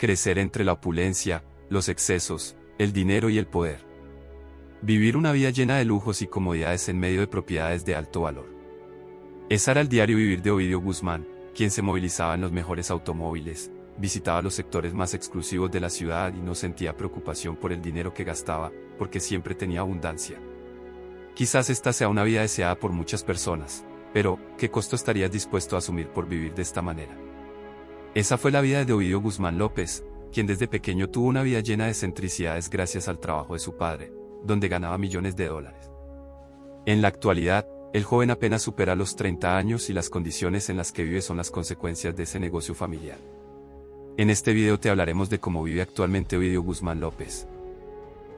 crecer entre la opulencia, los excesos, el dinero y el poder. Vivir una vida llena de lujos y comodidades en medio de propiedades de alto valor. Ese era el diario vivir de Ovidio Guzmán, quien se movilizaba en los mejores automóviles, visitaba los sectores más exclusivos de la ciudad y no sentía preocupación por el dinero que gastaba, porque siempre tenía abundancia. Quizás esta sea una vida deseada por muchas personas, pero, ¿qué costo estarías dispuesto a asumir por vivir de esta manera? Esa fue la vida de Ovidio Guzmán López, quien desde pequeño tuvo una vida llena de excentricidades gracias al trabajo de su padre, donde ganaba millones de dólares. En la actualidad, el joven apenas supera los 30 años y las condiciones en las que vive son las consecuencias de ese negocio familiar. En este video te hablaremos de cómo vive actualmente Ovidio Guzmán López.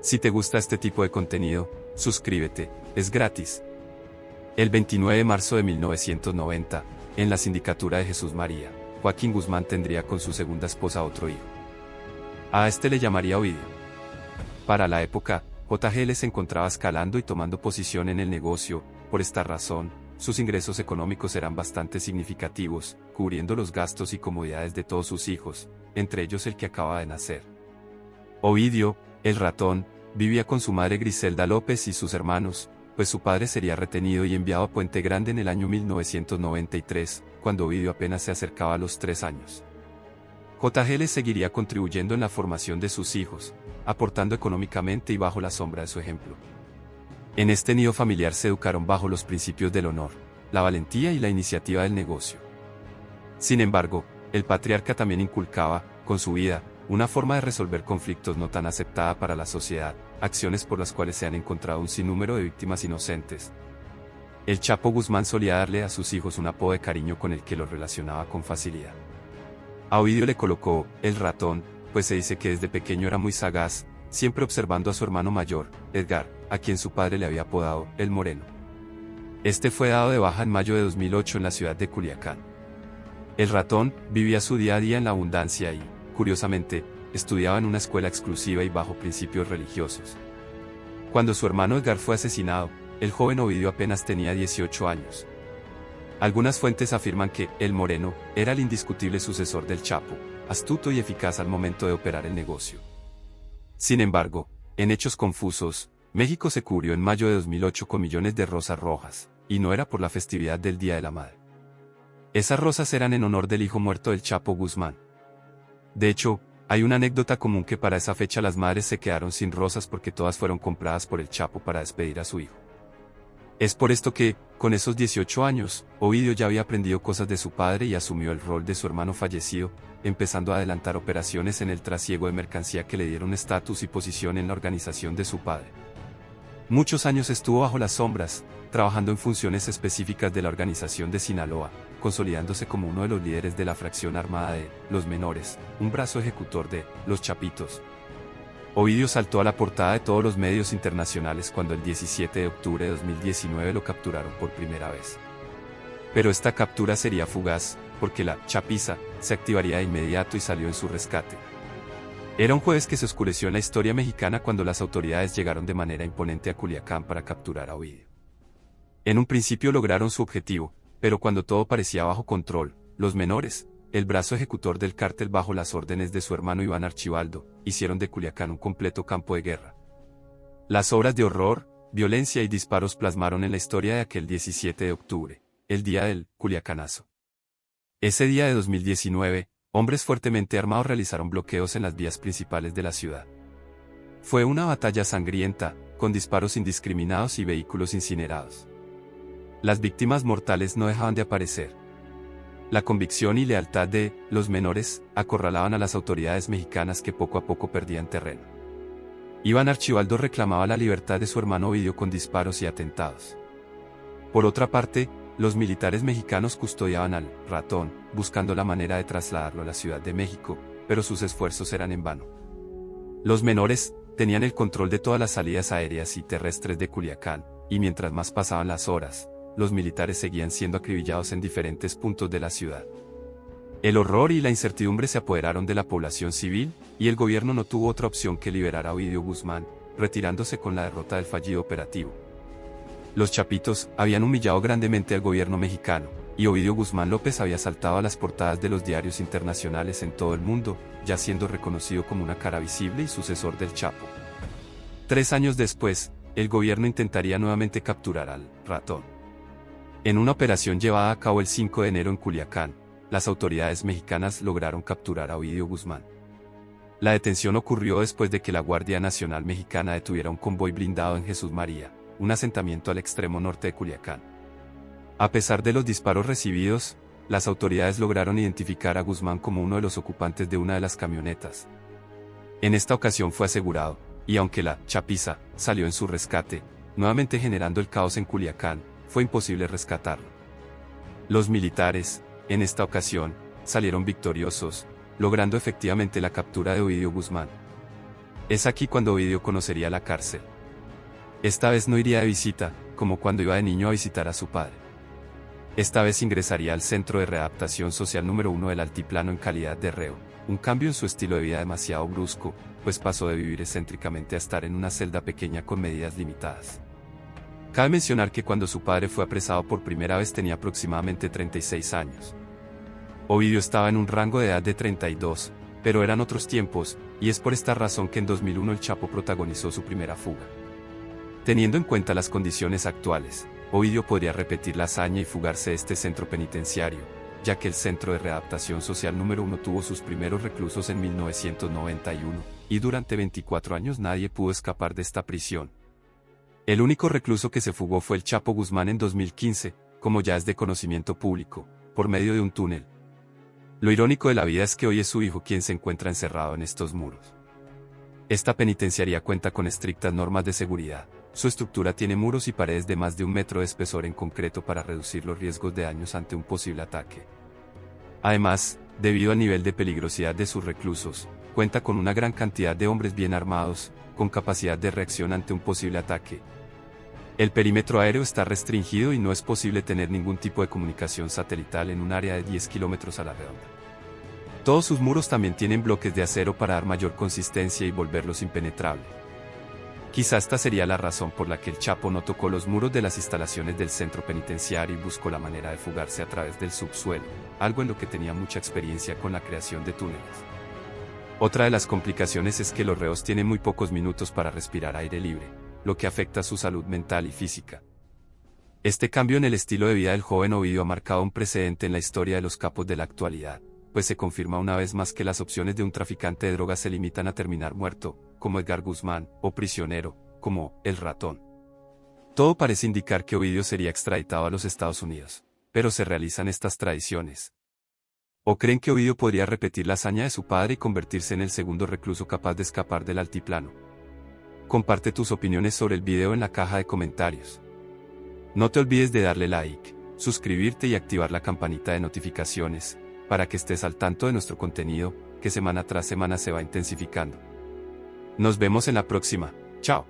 Si te gusta este tipo de contenido, suscríbete, es gratis. El 29 de marzo de 1990, en la sindicatura de Jesús María, Joaquín Guzmán tendría con su segunda esposa otro hijo. A este le llamaría Ovidio. Para la época, JGL se encontraba escalando y tomando posición en el negocio. Por esta razón, sus ingresos económicos eran bastante significativos, cubriendo los gastos y comodidades de todos sus hijos, entre ellos el que acaba de nacer. Ovidio, el ratón, vivía con su madre Griselda López y sus hermanos, pues su padre sería retenido y enviado a Puente Grande en el año 1993, cuando Ovidio apenas se acercaba a los 3 años. JGL seguiría contribuyendo en la formación de sus hijos, aportando económicamente y bajo la sombra de su ejemplo. En este nido familiar se educaron bajo los principios del honor, la valentía y la iniciativa del negocio. Sin embargo, el patriarca también inculcaba, con su vida, una forma de resolver conflictos no tan aceptada para la sociedad, acciones por las cuales se han encontrado un sinnúmero de víctimas inocentes. El Chapo Guzmán solía darle a sus hijos un apodo de cariño con el que los relacionaba con facilidad. A Ovidio le colocó el ratón, pues se dice que desde pequeño era muy sagaz, siempre observando a su hermano mayor, Edgar, a quien su padre le había apodado el Moreno. Este fue dado de baja en mayo de 2008 en la ciudad de Culiacán. El ratón vivía su día a día en la abundancia y, curiosamente, estudiaba en una escuela exclusiva y bajo principios religiosos. Cuando su hermano Edgar fue asesinado, el joven Ovidio apenas tenía 18 años. Algunas fuentes afirman que el Moreno era el indiscutible sucesor del Chapo, astuto y eficaz al momento de operar el negocio. Sin embargo, en hechos confusos, México se cubrió en mayo de 2008 con millones de rosas rojas, y no era por la festividad del Día de la Madre. Esas rosas eran en honor del hijo muerto del Chapo Guzmán. De hecho, hay una anécdota común que para esa fecha las madres se quedaron sin rosas porque todas fueron compradas por el Chapo para despedir a su hijo. Es por esto que, con esos 18 años, Ovidio ya había aprendido cosas de su padre y asumió el rol de su hermano fallecido, empezando a adelantar operaciones en el trasiego de mercancía que le dieron estatus y posición en la organización de su padre. Muchos años estuvo bajo las sombras, trabajando en funciones específicas de la organización de Sinaloa, consolidándose como uno de los líderes de la fracción armada de Los Menores, un brazo ejecutor de Los Chapitos. Ovidio saltó a la portada de todos los medios internacionales cuando el 17 de octubre de 2019 lo capturaron por primera vez. Pero esta captura sería fugaz, porque la chapiza se activaría de inmediato y salió en su rescate. Era un jueves que se oscureció en la historia mexicana cuando las autoridades llegaron de manera imponente a Culiacán para capturar a Ovidio. En un principio lograron su objetivo, pero cuando todo parecía bajo control, Los Menores, el brazo ejecutor del cártel bajo las órdenes de su hermano Iván Archibaldo, hicieron de Culiacán un completo campo de guerra. Las obras de horror, violencia y disparos plasmaron en la historia de aquel 17 de octubre, el día del Culiacanazo. Ese día de 2019, hombres fuertemente armados realizaron bloqueos en las vías principales de la ciudad. Fue una batalla sangrienta, con disparos indiscriminados y vehículos incinerados. Las víctimas mortales no dejaban de aparecer. La convicción y lealtad de Los Menores acorralaban a las autoridades mexicanas que poco a poco perdían terreno. Iván Archibaldo reclamaba la libertad de su hermano Ovidio con disparos y atentados. Por otra parte, los militares mexicanos custodiaban al ratón, buscando la manera de trasladarlo a la Ciudad de México, pero sus esfuerzos eran en vano. Los Menores tenían el control de todas las salidas aéreas y terrestres de Culiacán, y mientras más pasaban las horas, los militares seguían siendo acribillados en diferentes puntos de la ciudad. El horror y la incertidumbre se apoderaron de la población civil, y el gobierno no tuvo otra opción que liberar a Ovidio Guzmán, retirándose con la derrota del fallido operativo. Los Chapitos habían humillado grandemente al gobierno mexicano, y Ovidio Guzmán López había saltado a las portadas de los diarios internacionales en todo el mundo, ya siendo reconocido como una cara visible y sucesor del Chapo. 3 años después, el gobierno intentaría nuevamente capturar al ratón. En una operación llevada a cabo el 5 de enero en Culiacán, las autoridades mexicanas lograron capturar a Ovidio Guzmán. La detención ocurrió después de que la Guardia Nacional Mexicana detuviera un convoy blindado en Jesús María, un asentamiento al extremo norte de Culiacán. A pesar de los disparos recibidos, las autoridades lograron identificar a Guzmán como uno de los ocupantes de una de las camionetas. En esta ocasión fue asegurado, y aunque la chapiza salió en su rescate, nuevamente generando el caos en Culiacán, fue imposible rescatarlo. Los militares, en esta ocasión, salieron victoriosos, logrando efectivamente la captura de Ovidio Guzmán. Es aquí cuando Ovidio conocería la cárcel. Esta vez no iría de visita, como cuando iba de niño a visitar a su padre. Esta vez ingresaría al Centro de Readaptación Social número 1 del Altiplano en calidad de reo, un cambio en su estilo de vida demasiado brusco, pues pasó de vivir excéntricamente a estar en una celda pequeña con medidas limitadas. Cabe mencionar que cuando su padre fue apresado por primera vez tenía aproximadamente 36 años. Ovidio estaba en un rango de edad de 32, pero eran otros tiempos, y es por esta razón que en 2001 el Chapo protagonizó su primera fuga. Teniendo en cuenta las condiciones actuales, Ovidio podría repetir la hazaña y fugarse de este centro penitenciario, ya que el Centro de Readaptación Social número 1 tuvo sus primeros reclusos en 1991, y durante 24 años nadie pudo escapar de esta prisión. El único recluso que se fugó fue el Chapo Guzmán en 2015, como ya es de conocimiento público, por medio de un túnel. Lo irónico de la vida es que hoy es su hijo quien se encuentra encerrado en estos muros. Esta penitenciaría cuenta con estrictas normas de seguridad. Su estructura tiene muros y paredes de más de 1 metro de espesor en concreto para reducir los riesgos de daños ante un posible ataque. Además, debido al nivel de peligrosidad de sus reclusos, cuenta con una gran cantidad de hombres bien armados, con capacidad de reacción ante un posible ataque. El perímetro aéreo está restringido y no es posible tener ningún tipo de comunicación satelital en un área de 10 kilómetros a la redonda. Todos sus muros también tienen bloques de acero para dar mayor consistencia y volverlos impenetrables. Quizá esta sería la razón por la que el Chapo no tocó los muros de las instalaciones del centro penitenciario y buscó la manera de fugarse a través del subsuelo, algo en lo que tenía mucha experiencia con la creación de túneles. Otra de las complicaciones es que los reos tienen muy pocos minutos para respirar aire libre, lo que afecta su salud mental y física. Este cambio en el estilo de vida del joven Ovidio ha marcado un precedente en la historia de los capos de la actualidad, pues se confirma una vez más que las opciones de un traficante de drogas se limitan a terminar muerto, como Edgar Guzmán, o prisionero, como el ratón. Todo parece indicar que Ovidio sería extraditado a los Estados Unidos, pero ¿se realizan estas tradiciones? ¿O creen que Ovidio podría repetir la hazaña de su padre y convertirse en el segundo recluso capaz de escapar del altiplano? Comparte tus opiniones sobre el video en la caja de comentarios. No te olvides de darle like, suscribirte y activar la campanita de notificaciones, para que estés al tanto de nuestro contenido, que semana tras semana se va intensificando. Nos vemos en la próxima. Chao.